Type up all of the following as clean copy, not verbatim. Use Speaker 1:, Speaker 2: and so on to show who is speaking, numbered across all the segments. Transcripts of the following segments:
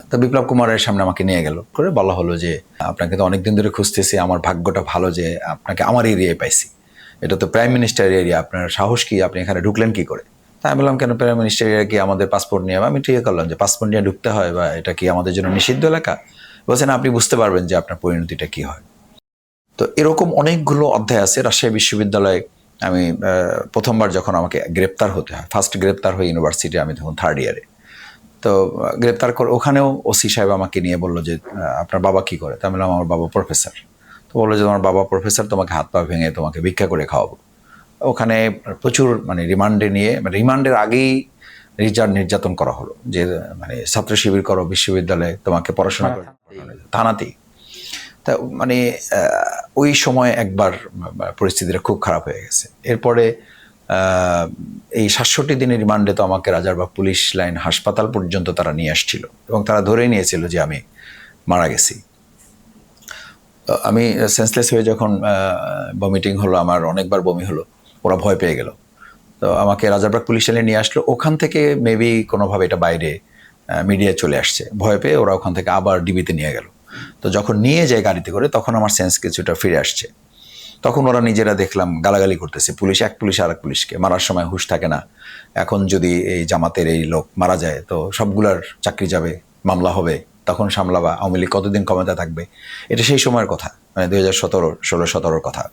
Speaker 1: তো বিপ্লব কুমারের সামনে আমাকে নিয়ে গেল, করে বলা হলো যে আপনাকে তো অনেকদিন ধরে খুঁজতেছি, আমার ভাগ্যটা ভালো যে আপনাকে আমার এরিয়ায় পাইছি। এটা তো প্রাইম মিনিস্টার এরিয়া, আপনার সাহস কি, আপনি এখানে ঢুকলেন কি করে? তা আমি বললাম, কেন প্রাইম মিনিস্টার এরিয়া কি আমাদের পাসপোর্ট নিয়ে? আমি ঠিক করলাম যে পাসপোর্ট নিয়ে ঢুকতে হয়, বা এটা কি আমাদের জন্য নিষিদ্ধ এলাকা? বলছেন আপনি বুঝতে পারবেন যে আপনার পরিণতিটা কি হয়। তো এরকম অনেকগুলো অধ্যায় আছে। রাজশাহী বিশ্ববিদ্যালয়ে আমি প্রথমবার যখন আমাকে গ্রেপ্তার হতে হয়, ফার্স্ট গ্রেপ্তার হয়ে ইউনিভার্সিটি, আমি তখন থার্ড ইয়ারে। তো গ্রেপ্তার করে ওখানেও ওসি সাহেব আমাকে নিয়ে বললো যে আপনার বাবা কি করে? তা আমি বললাম আমার বাবা প্রফেসর। তো বললো যে তোমার বাবা প্রফেসর, তোমাকে হাত পা ভেঙে তোমাকে ভিক্ষা করে খাওয়াবো। ওখানে প্রচুর রিমান্ডে নিয়ে, রিমান্ডের আগেই নির্যাতন করা হলো যে ছাত্র শিবির করো বিশ্ববিদ্যালয়ে, তোমাকে পড়াশোনা করে থানাতেই। তা ওই সময় একবার পরিস্থিতিটা খুব খারাপ হয়ে গেছে। এরপরে এই ৬৭ দিনের রিমান্ডে তো আমাকে রাজারবাগ পুলিশ লাইন হাসপাতাল পর্যন্ত তারা নিয়ে আসছিল, এবং তারা ধরেই নিয়েছিল যে আমি মারা গেছি। আমি সেন্সলেস হয়ে যখন বমিটিং হলো, আমার অনেকবার বমি হলো, ওরা ভয় পেয়ে গেল। তো আমাকে রাজারবাগ পুলিশ লাইনে নিয়ে আসলো। ওখান থেকে মেবি কোনোভাবে এটা বাইরে মিডিয়ায় চলে আসছে, ভয় পেয়ে ওরা ওখান থেকে আবার ডিবিতে নিয়ে গেল। তো যখন নিয়ে যায় গাড়িতে করে, তখন আমার সেন্স কিছুটা ফিরে আসছে। তখন ওরা নিজেরা দেখলাম গালাগালি করতেছে, এক পুলিশ আর এক পুলিশকে। মারার সময় হুঁশ থাকে না। এখন যদি এই জামাতের এই লোক মারা যায় তো সবগুলার চাকরি যাবে, মামলা হবে, তখন সামলাবা, আওয়ামী লীগ কতদিন ক্ষমতা থাকবে। এটা সেই সময়ের কথা, 2016-17 কথা।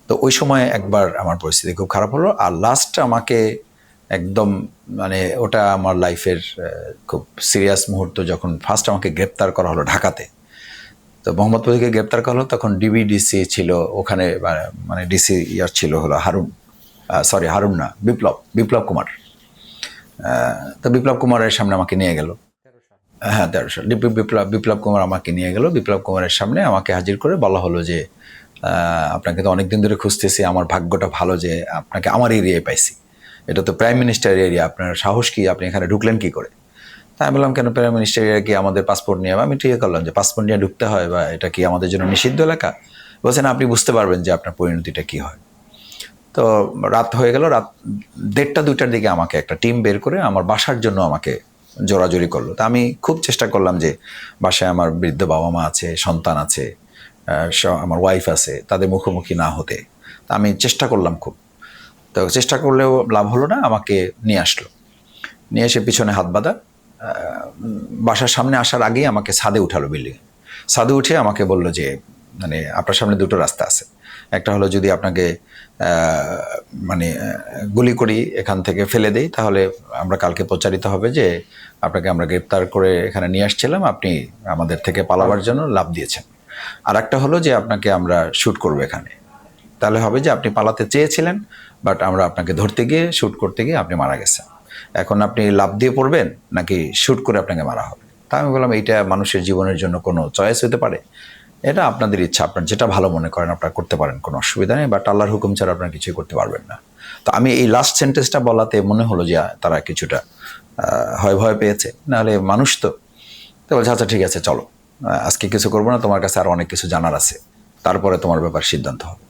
Speaker 1: তো ওই সময় একবার আমার পরিস্থিতি খুব খারাপ হলো। আর লাস্ট আমাকে একদম ওটা আমার লাইফের খুব সিরিয়াস মুহূর্ত, যখন ফার্স্ট আমাকে গ্রেপ্তার করা হলো ঢাকাতে। তো মোহাম্মদপুর থেকে গ্রেপ্তার করা হলো, তখন ডিসি ছিল ওখানে, ডিসি ছিল হলো হারুন না, বিপ্লব কুমার। তো বিপ্লব কুমারের সামনে আমাকে নিয়ে গেল। হ্যাঁ, 13 সাল। বিপ্লব কুমার আমাকে নিয়ে গেল। বিপ্লব কুমারের সামনে আমাকে হাজির করে বলা হলো যে আপনাকে তো অনেকদিন ধরে খুঁজতেছি, আমার ভাগ্যটা ভালো যে আপনাকে আমার এরিয়ায় পাইছি। এটা তো প্রাইম মিনিস্টার এরিয়া, আপনার সাহস কি, আপনি এখানে ঢুকলেন কি করে? তা আমি বললাম, কেন প্রাইম মিনিস্টার এরিয়া কি আমাদের পাসপোর্ট নিয়ে? আমি ঠিক করলাম যে পাসপোর্ট নিয়ে ঢুকতে হয়, বা এটা কি আমাদের জন্য নিষিদ্ধ এলাকা? বলছেন আপনি বুঝতে পারবেন যে আপনার পরিণতিটা কি হয়। তো রাত হয়ে গেল, রাত 1:30-2টার দিকে আমাকে একটা টিম বের করে আমার বাসার জন্য আমাকে জোরাজোরি করলো। তা আমি খুব চেষ্টা করলাম যে বাসায় আমার বৃদ্ধ বাবা মা আছে, সন্তান আছে, আমার ওয়াইফ আছে, তাদের মুখোমুখি না হতে। তা আমি চেষ্টা করলাম খুব। তো চেষ্টা করলেও লাভ হলো না, আমাকে নিয়ে আসলো। নিয়ে এসে পিছনে হাত বাঁধা, বাসার সামনে আসার আগেই আমাকে ছাদে উঠালো, বিল্ডিং ছাদে উঠে আমাকে বললো যে আপনার সামনে দুটো রাস্তা আছে। একটা হলো যদি আপনাকে গুলি করি, এখান থেকে ফেলে দেই, তাহলে আমরা কালকে প্রচারিত হবে যে আপনাকে আমরা গ্রেপ্তার করে এখানে নিয়ে আসছিলাম, আপনি আমাদের থেকে পালাবার জন্য লাভ দিয়েছেন। আর একটা হলো যে আপনাকে আমরা শ্যুট করবো এখানে, তাহলে হবে যে আপনি পালাতে চেয়েছিলেন, বাট আমরা আপনাকে ধরতে গিয়ে শ্যুট করতে গিয়ে আপনি মারা গেছেন। এখন আপনি লাভ দিয়ে পড়বেন নাকি শ্যুট করে আপনাকে মারা হবে? তা আমি বললাম, এইটা মানুষের জীবনের জন্য কোনো চয়েস হতে পারে? এটা আপনাদের ইচ্ছা, আপনার যেটা ভালো মনে করেন আপনারা করতে পারেন, কোনো অসুবিধা নেই, বাট আল্লাহর হুকুম ছাড়া আপনারা কিছুই করতে পারবেন না। তো আমি এই লাস্ট সেন্টেন্সটা বলাতে মনে হলো যে তারা কিছুটা ভয় পেয়েছে, নাহলে মানুষ তো বলছে আচ্ছা ঠিক আছে চলো, আজকে কিছু করবো না, তোমার কাছে আরো অনেক কিছু জানার আছে, তারপরে তোমার ব্যাপার সিদ্ধান্ত হবে।